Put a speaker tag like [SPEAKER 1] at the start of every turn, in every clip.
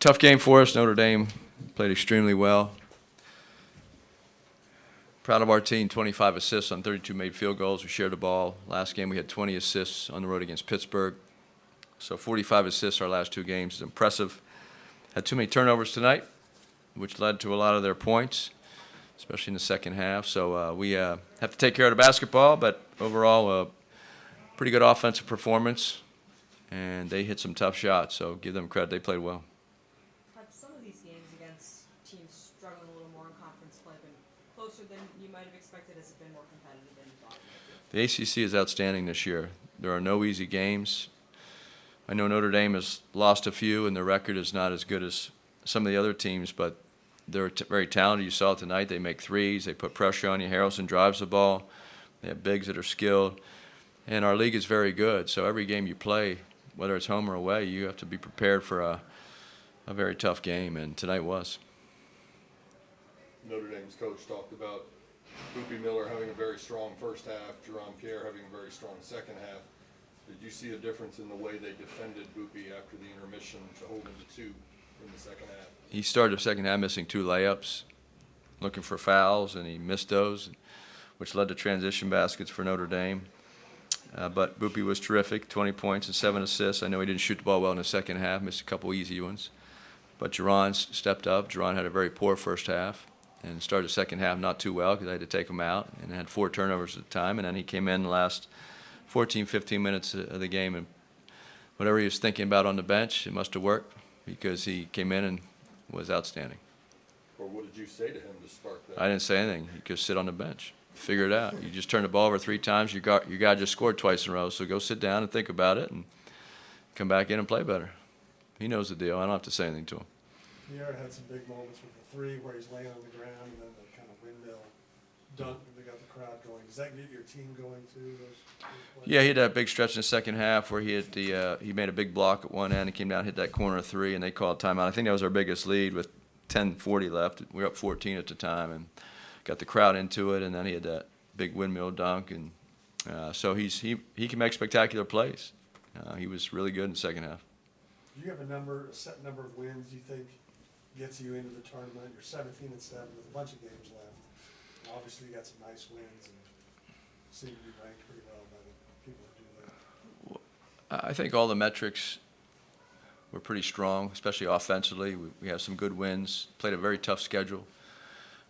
[SPEAKER 1] Tough game for us. Notre Dame played extremely well. Proud of our team, 25 assists on 32 made field goals. We shared the ball. Last game we had 20 assists on the road against Pittsburgh. So 45 assists our last two games is impressive. Had too many turnovers tonight, which led to a lot of their points, especially in the second half. So we have to take care of the basketball, but overall, pretty good offensive performance, and they hit some tough shots, so give them credit. They played well.
[SPEAKER 2] Have some of these games against teams struggling a little more in conference play been closer than you might have expected? Has it been more competitive than you thought?
[SPEAKER 1] The ACC is outstanding this year. There are no easy games. I know Notre Dame has lost a few, and their record is not as good as some of the other teams, but they're very talented. You saw it tonight. They make threes. They put pressure on you. Harrelson drives the ball. They have bigs that are skilled. And our league is very good. So every game you play, whether it's home or away, you have to be prepared for a very tough game, and tonight was.
[SPEAKER 3] Notre Dame's coach talked about Boopie Miller having a very strong first half, Jerome Pierre having a very strong second half. Did you see a difference in the way they defended Boopie after the intermission to hold him to 2 in the second half?
[SPEAKER 1] He started the second half missing 2 layups, looking for fouls, and he missed those, which led to transition baskets for Notre Dame. But Boopie was terrific, 20 points and 7 assists. I know he didn't shoot the ball well in the second half, missed a couple easy ones. But Jerron stepped up. Jerron had a very poor first half and started the second half not too well because I had to take him out, and had 4 turnovers at the time. And then he came in the last 14, 15 minutes of the game, and whatever he was thinking about on the bench, it must have worked because he came in and was outstanding.
[SPEAKER 3] Or what did you say to him to spark that?
[SPEAKER 1] I didn't say anything. He could sit on the bench. Figure it out. You just turned the ball over 3 times. Your guy just scored twice in a row, so go sit down and think about it and come back in and play better. He knows the deal. I don't have to say anything to him.
[SPEAKER 4] Pierre had some big moments with the 3 where he's laying on the ground and then the kind of windmill dunk and they got the crowd going. Does that get your team going too? Those
[SPEAKER 1] Yeah, he had that big stretch in the second half where he hit he made a big block at one end and came down, hit that corner 3, and they called timeout. I think that was our biggest lead with 10:40 left. We were up 14 at the time and got the crowd into it, and then he had that big windmill dunk, and so he can make spectacular plays. He was really good in the second half.
[SPEAKER 4] Do you have a set number of wins you think gets you into the tournament? You're 17-7 with a bunch of games left. Obviously, you got some nice wins and seem to be ranked pretty well by the people who do that.
[SPEAKER 1] I think all the metrics were pretty strong, especially offensively. We have some good wins, played a very tough schedule.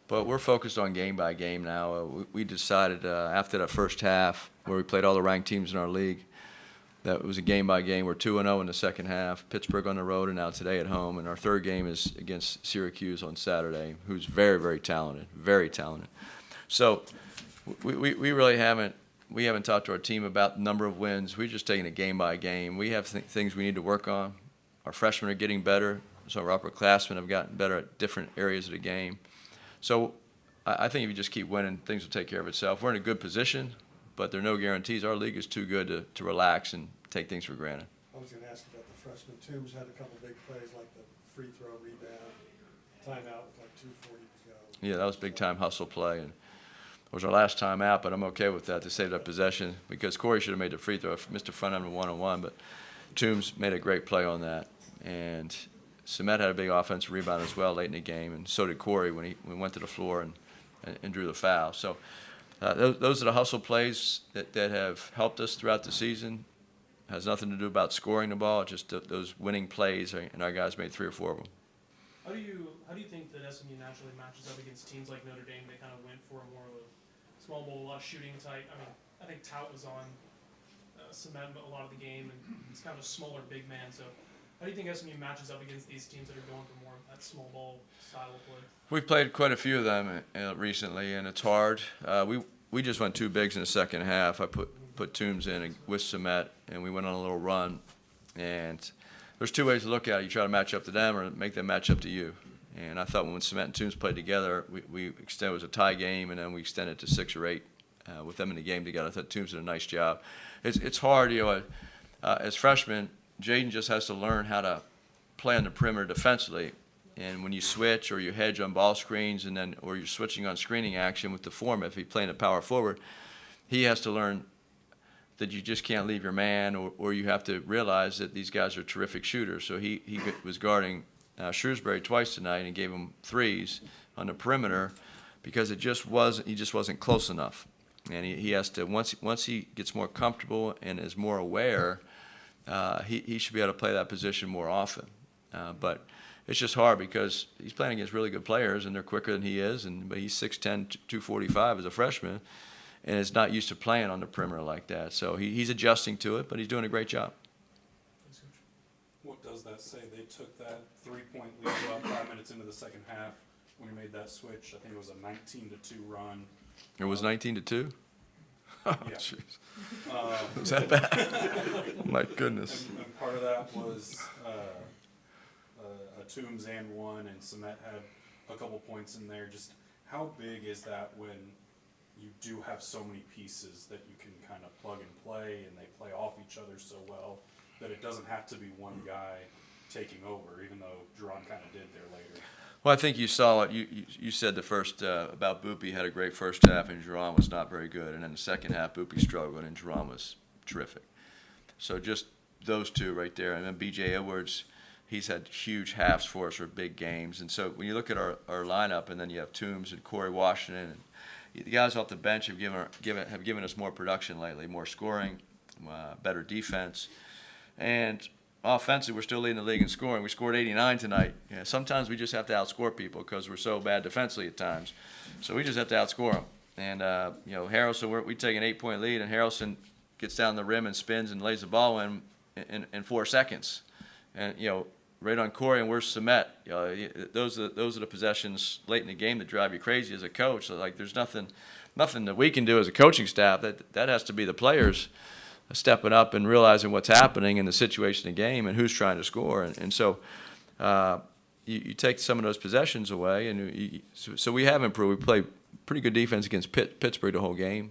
[SPEAKER 1] But we're focused on game by game now. We decided after that first half, where we played all the ranked teams in our league, that it was a game by game. We're 2-0 in the second half. Pittsburgh on the road, and now today at home. And our third game is against Syracuse on Saturday, who's very, very talented, very talented. So we really haven't talked to our team about the number of wins. We're just taking it game by game. We have things we need to work on. Our freshmen are getting better, so our upperclassmen have gotten better at different areas of the game. So I think if you just keep winning, things will take care of itself. We're in a good position, but there are no guarantees. Our league is too good to relax and take things for granted.
[SPEAKER 4] I was going to ask about the freshmen. Toombs had a couple big plays like the free throw rebound, timeout with like 2:40 to go.
[SPEAKER 1] Yeah, that was big time hustle play, and it was our last time out, but I'm okay with that to save that possession because Corey should have made the free throw. Mr. Front end 1-on-1, but Toombs made a great play on that, and Sumet had a big offensive rebound as well late in the game, and so did Corey when he went to the floor and drew the foul. So those are the hustle plays that have helped us throughout the season. Has nothing to do about scoring the ball, just those winning plays, and our guys made 3 or 4 of them.
[SPEAKER 5] How do you think that SMU naturally matches up against teams like Notre Dame? They kind of went for more of a small ball, a lot of shooting type. I mean, I think Tout was on cement a lot of the game, and he's kind of a smaller big man. So how do you think SMU matches up against these teams that are going for more of that small ball style of play?
[SPEAKER 1] We've played quite a few of them recently, and it's hard. We just went 2 bigs in the second half. I put Toombs in with Sumet, and we went on a little run. And there's 2 ways to look at it. You try to match up to them or make them match up to you. And I thought when Sumet and Toombs played together, we extended, it was a tie game, and then we extended to 6 or 8 with them in the game together. I thought Toombs did a nice job. It's hard, as freshmen, Jaden just has to learn how to play on the perimeter defensively. And when you switch or you hedge on ball screens or you're switching on screening action with the format, if he's playing a power forward, he has to learn that you just can't leave your man or you have to realize that these guys are terrific shooters. So he was guarding Shrewsbury twice tonight and gave him threes on the perimeter because he just wasn't close enough. And he has to, once he gets more comfortable and is more aware, he should be able to play that position more often. But it's just hard because he's playing against really good players and they're quicker than he is, but he's 6'10", 245 as a freshman, and is not used to playing on the perimeter like that. So he's adjusting to it, but he's doing a great job.
[SPEAKER 5] Thanks, Coach.
[SPEAKER 6] What does that say? They took that 3-point lead about 5 minutes into the second half when we made that switch. I think it was a 19-2 run.
[SPEAKER 1] It was 19-2. Oh,
[SPEAKER 6] Yeah.
[SPEAKER 1] jeez. Was that bad? My goodness.
[SPEAKER 6] And part of that was a Toombs and one, and Cemet had a couple points in there. Just how big is that when you do have so many pieces that you can kind of plug and play, and they play off each other so well that it doesn't have to be one guy taking over, even though Jerron kind of did there later.
[SPEAKER 1] Well, I think you saw it. You said the first about Boopy had a great first half and Jerron was not very good, and then the second half Boopy struggled and Jerron was terrific. So just those two right there, and then B.J. Edwards, he's had huge halves for us or big games. And so when you look at our lineup, and then you have Toombs and Corey Washington, and the guys off the bench have given us more production lately, more scoring, better defense, and offensively, we're still leading the league in scoring. We scored 89 tonight. Yeah, sometimes we just have to outscore people because we're so bad defensively at times. So we just have to outscore them. And, Harrelson, we take an 8-point lead, and Harrelson gets down the rim and spins and lays the ball in 4 seconds. And, right on Corey, and we're Cemet. Those are the possessions late in the game that drive you crazy as a coach. So, like, there's nothing that we can do as a coaching staff. That has to be the players stepping up and realizing what's happening in the situation of the game and who's trying to score. And so you take some of those possessions away, and so we have improved. We played pretty good defense against Pittsburgh the whole game.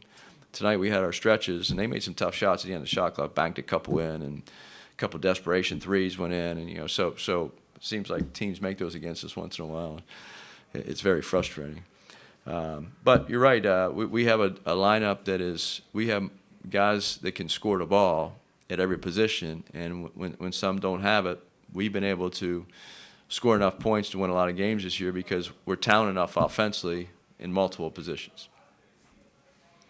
[SPEAKER 1] Tonight we had our stretches, and they made some tough shots at the end of the shot clock, banked a couple in, and a couple desperation threes went in. And, so it seems like teams make those against us once in a while. It's very frustrating. But you're right. We have a lineup that is – we have – guys that can score the ball at every position, and when some don't have it, we've been able to score enough points to win a lot of games this year because we're talented enough offensively in multiple positions.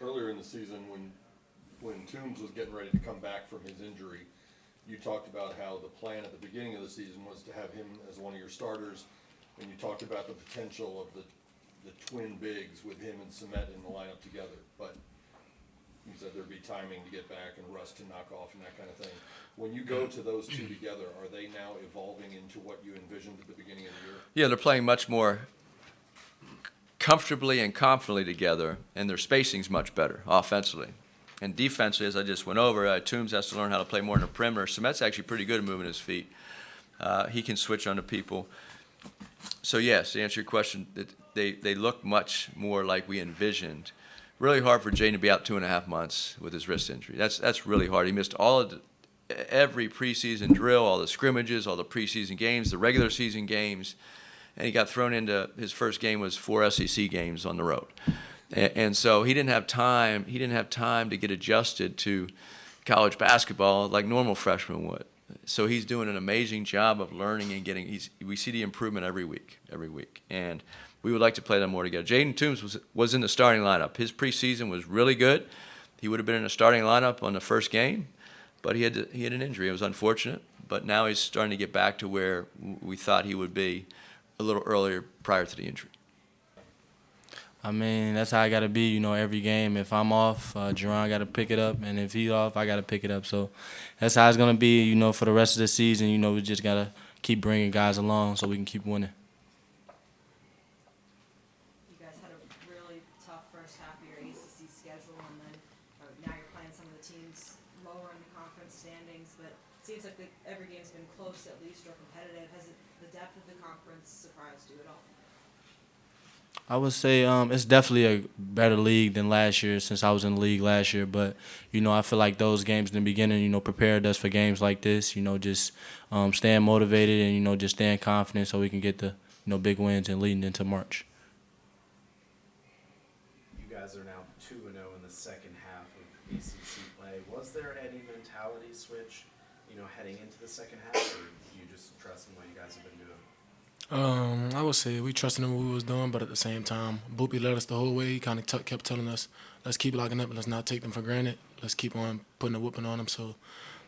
[SPEAKER 3] Earlier in the season, when Toombs was getting ready to come back from his injury, you talked about how the plan at the beginning of the season was to have him as one of your starters, and you talked about the potential of the twin bigs with him and Cemet in the lineup together. But you said there'd be timing to get back and rust to knock off and that kind of thing. When you go to those two together, are they now evolving into what you envisioned at the beginning of the year?
[SPEAKER 1] Yeah, they're playing much more comfortably and confidently together, and their spacing's much better offensively. And defensively, as I just went over, Toombs has to learn how to play more in the perimeter. Cemet's actually pretty good at moving his feet. He can switch onto people. So, yes, to answer your question, they look much more like we envisioned. Really hard for Jaden to be out 2.5 months with his wrist injury. That's really hard. He missed every preseason drill, all the scrimmages, all the preseason games, the regular season games, and he got thrown into his first game was 4 SEC games on the road, and so he didn't have time. He didn't have time to get adjusted to college basketball like normal freshmen would. So he's doing an amazing job of learning and getting. We see the improvement every week, and we would like to play them more together. Jaden Toombs was in the starting lineup. His preseason was really good. He would have been in the starting lineup on the first game, but he had an injury. It was unfortunate, but now he's starting to get back to where we thought he would be a little earlier prior to the injury.
[SPEAKER 7] I mean, that's how I got to be, every game. If I'm off, Jerron got to pick it up, and if he's off, I got to pick it up. So that's how it's going to be, for the rest of the season. We just got to keep bringing guys along so we can keep winning.
[SPEAKER 2] First half of your ACC schedule, and then now you're playing some of the teams lower in the conference standings, but it seems like every game's been close at least or competitive. Has the depth of the conference surprised you at all?
[SPEAKER 7] I would say it's definitely a better league than last year since I was in the league last year, but, I feel like those games in the beginning, prepared us for games like this, just staying motivated and, just staying confident so we can get the, big wins and leading into March.
[SPEAKER 8] Are now 2-0 in the second half of ACC play. Was there any mentality switch, heading into the second half, or do you just trust in what you guys have been doing?
[SPEAKER 9] I would say we trusted in what we was doing, but at the same time, Boopy led us the whole way. He kind of kept telling us, let's keep locking up and let's not take them for granted. Let's keep on putting a whooping on them. So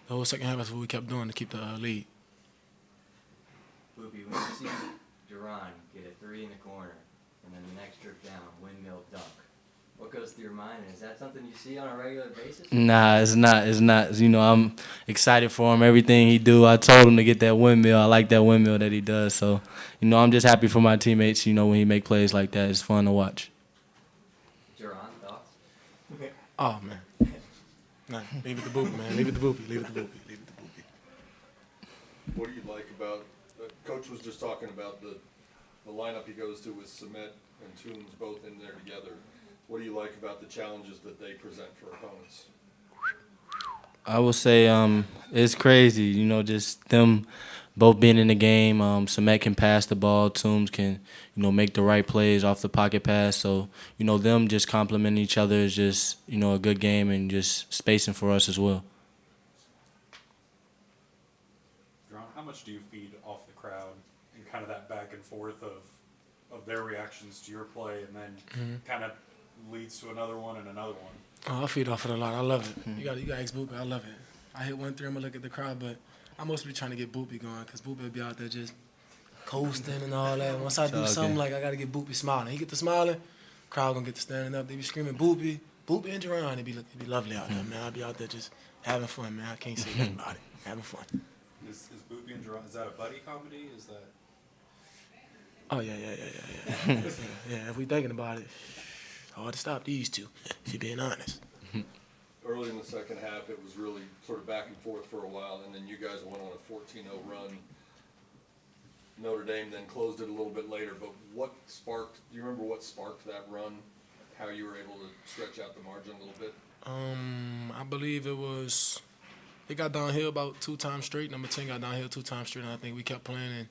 [SPEAKER 9] the whole second half, that's what we kept doing to keep the lead.
[SPEAKER 10] Boopy, when you see Duran get a three in the corner and then the next trip down, windmill dunk, what goes through your mind? And is that something you see on a regular basis?
[SPEAKER 7] Nah, it's not. It's not. You know, I'm excited for him. Everything he do, I told him to get that windmill. I like that windmill that he does. So, you know, I'm just happy for my teammates. You know, when he make plays like that, it's fun to watch.
[SPEAKER 10] Duran, thoughts?
[SPEAKER 9] Oh, man. Nah, leave it to Boopy, man. Leave it to Boopy. Leave it to Boopy. Leave it to Boopy.
[SPEAKER 3] What do you like about, Coach was just talking about the lineup he goes to with Submet and Toombs both in there together. What do you like about the challenges that they present for opponents?
[SPEAKER 7] I would say it's crazy, you know, just them both being in the game. Samet can pass the ball. Toombs can, you know, make the right plays off the pocket pass. So, you know, them just complimenting each other is just, you know, a good game and just spacing for us as well.
[SPEAKER 6] Ron, how much do you feed off the crowd and kind of that back and forth of their reactions to your play and then kind of leads to another one and another one?
[SPEAKER 9] Oh, I feed off it a lot. I love it. You got ask Boopy. I love it. I hit 1-3. I'm gonna look at the crowd, but I'm mostly trying to get Boopy going because Boopy will be out there just coasting and all that. Once I do something like I gotta get Boopy smiling, he get to smiling, crowd gonna get to standing up. They be screaming Boopy, Boopy and Jerron. It be lovely out there, man. I'll be out there just having fun, man. I can't say nothing about it. Having fun.
[SPEAKER 6] Is Boopy and Jerron, is that a buddy comedy? Is that?
[SPEAKER 9] Oh yeah. Yeah, if we thinking about it, hard to stop these two. If you're being honest.
[SPEAKER 3] Early in the second half, it was really sort of back and forth for a while, and then you guys went on a 14-0 run. Notre Dame then closed it a little bit later, but do you remember what sparked that run? How you were able to stretch out the margin a little bit?
[SPEAKER 9] I believe it got downhill about 2 times straight. Number 10 got downhill 2 times straight, and I think we kept playing, and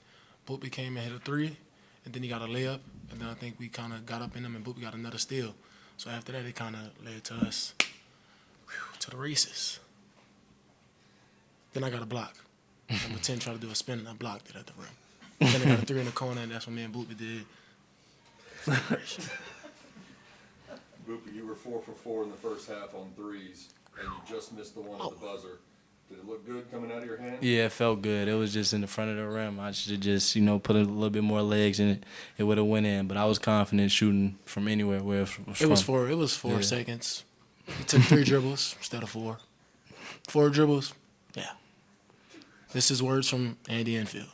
[SPEAKER 9] Boopy came and hit a 3, and then he got a layup, and then I think we kind of got up in him, and Boopy got another steal. So after that, it kind of led to us to the races. Then I got a block. Number 10 tried to do a spin, and I blocked it at the rim. Then I got a 3 in the corner, and that's what me and Boopy did.
[SPEAKER 3] Boopy, you were 4 for 4 in the first half on threes, and you just missed the one at the buzzer. Did it look good coming out of your hand?
[SPEAKER 7] Yeah, it felt good. It was just in the front of the rim. I should have just, you know, put a little bit more legs in it. It would have went in. But I was confident shooting from anywhere where it was from.
[SPEAKER 9] It was 4 seconds. He took 3 dribbles instead of 4. 4 dribbles. Yeah. This is words from Andy Enfield.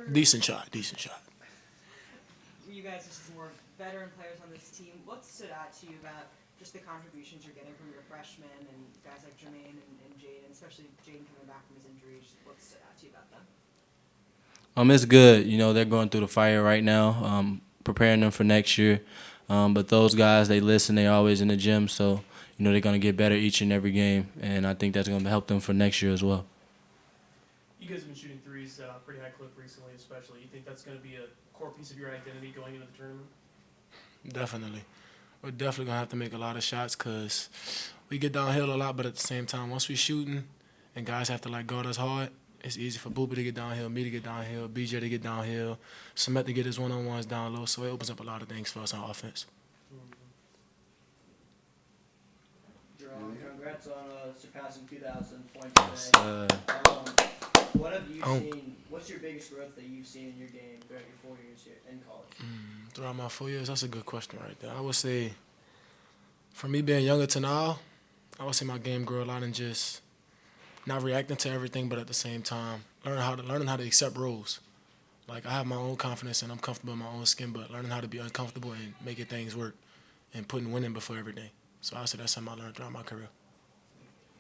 [SPEAKER 9] Decent shot.
[SPEAKER 2] You guys are just more veteran players on this team. What stood out to you about just the contributions you're getting from your freshmen and guys like Jermaine and Jaden, especially Jaden coming back from his injury? Just what stood out to you about them?
[SPEAKER 7] It's good. You know, they're going through the fire right now, preparing them for next year. But those guys, they listen. They're always in the gym. So, you know, they're going to get better each and every game. And I think that's going to help them for next year as well.
[SPEAKER 5] You guys have been shooting threes pretty high clip recently, especially. You think that's going to be a core piece of your identity going into the tournament?
[SPEAKER 9] Definitely. We're definitely going to have to make a lot of shots because we get downhill a lot, but at the same time, once we're shooting and guys have to, like, guard us hard, it's easy for Boopy to get downhill, me to get downhill, BJ to get downhill, Samet to get his one-on-ones down low, so it opens up a lot of things for us on offense.
[SPEAKER 11] Jerome, congrats on surpassing 2,000 points today. What have you seen? What's your biggest growth that you've seen in your game throughout your 4 years here in college?
[SPEAKER 9] Throughout my 4 years, that's a good question right there. I would say, for me being younger to now, I would say my game grew a lot in just not reacting to everything, but at the same time, learning how to accept roles. Like, I have my own confidence and I'm comfortable in my own skin, but learning how to be uncomfortable and making things work and putting winning before everything. So I would say that's something I learned throughout my career.